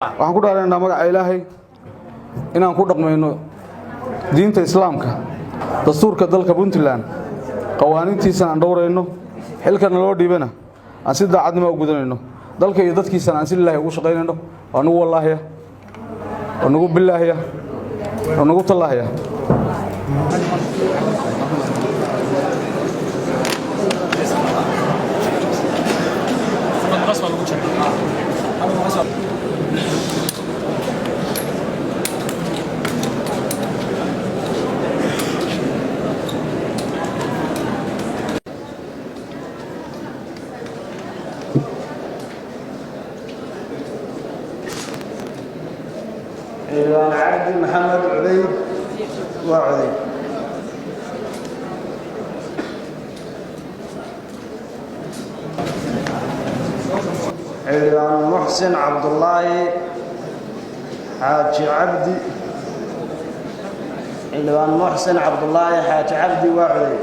waxaan ku dhaaraynaa magaca Ilaahay inaan ku dhaqmayno diinta Islaamka dastuurka dalka Puntland qawaaniintiisa aan dhowrayno xilkana loo dhiibana aan si daacadnimo u gudanayno dalka iyo dadkiisa aan si Ilaahay ugu shaqaynayno anigu wallaahi anigu billaahi anigu tallaahi إلوان عبد محمد عبيد وعبيد إلوان محسن عبد الله حاج عبدي إلوان محسن عبد الله حاج عبدي وعبيد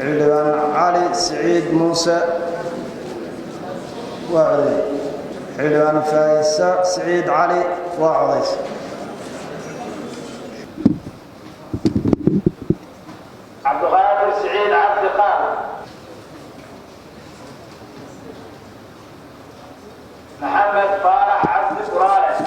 إلوان علي سعيد موسى وعبيد حلوان فايز سعيد علي وعضيس عبد القادر سعيد عبد القادر محمد فارح عبد القرالة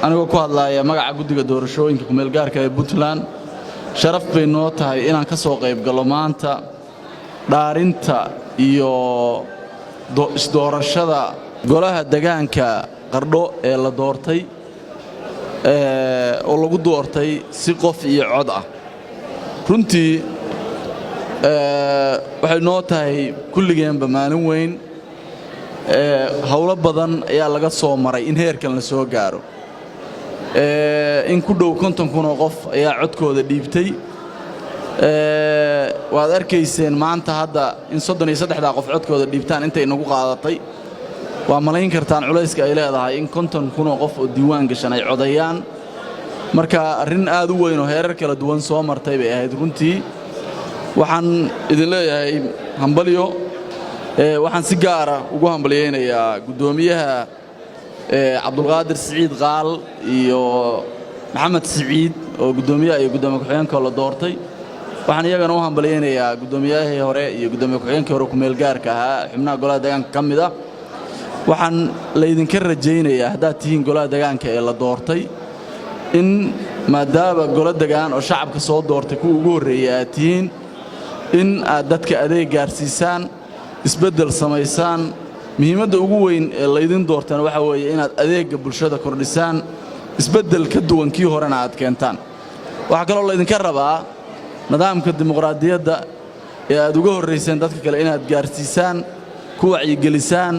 anigoo ku hadlaaya magaca guddiga doorashooyinka kumeel gaarka ee Puntland sharaf bay noo tahay inaan ka soo qayb galo maanta dhaarinta iyo isdoorashada golaha deegaanka Qardho ee la doortay oo lagu doortay si qof iyo cod ah runtii waxay noo tahay kulligeenba maalin weyn hawlo badan ayaa laga soo maray in heerkan la soo gaaro in ku dhow 50,000 qof ayaa codkooda dhiibtay waad arkayseen maanta hadda in 33 qof codkooda dhiibtaan intay nagu qaadatay waa malayn kartaan culayska ay leedahay in 50,000 qof oo diiwaan gashan ay codayaan marka arrin aad u weyn oo heerar kala duwan soo martay bay ahayd runtii waxaan idin leeyahay hambaliyo waxaan si gaar ah ugu hambaliyeynayaa gudoomiyaha Abdulqaadir Saciid Qaal iyo Maxamed Saciid oo gudoomiyaha iyo gudoomiye ku-xigeenka la doortay waxaan iyagana u hambaliyeynayaa gudoomiyahii hore iyo gudoomiye ku-xigeenka hore ku meel gaarka ahaa xubnaha golaha deegaanka kamid ah waxaan la idinka rajaynayaa haddaad tihiin golaha deegaanka ee la doortay in maadaama golaha deegaan oo shacabka soo doortay kuwa ugu horeeyay aad tihiin in aad dadka adeeg gaarsiisaan isbedel samaysaan muhiimadda ugu weyn ee la idin doortaan waxa weeye inaad adeegga bulshada kordhisaan isbedel ka duwan kii horena aad keentaan waxa kale oo la idinka rabaa nidaamka dimuqraadiyadda ee aad uga horeyseen dadka kale inaad gaarsiisaan ku wacyigelisaan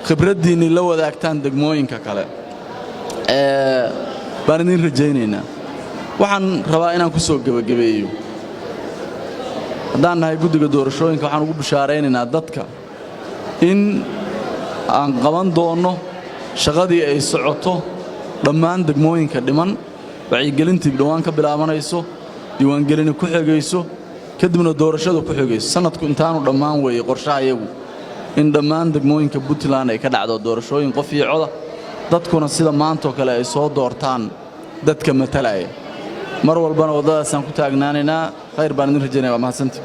khibraddiinni la wadaagtaan degmooyinka kale baan idin rajaynaynaa waxaan rabaa inaan ku soo gabagabeeyo haddaan nahay guddiga doorashooyinka waxaan ugu bishaaraynaynaa dadka in aan qaban doono shaqadii ay socoto dhammaan degmooyinka dhiman wacyigelintii dhawaan ka bilaabanayso diiwaangelin ku xigayso kadibna doorashada ku xigayso sanadku intaanu dhammaan weeye qorshahayagu in dhammaan degmooyinka Puntland ay ka dhacdo doorashooyin qof iyo cod dadkuna sida maanta oo kale ay soo doortaan dadka matalaya mar walbana wadadaasaan ku taagnaanaynaa khayr baan idin rajaynayaa mahadsantii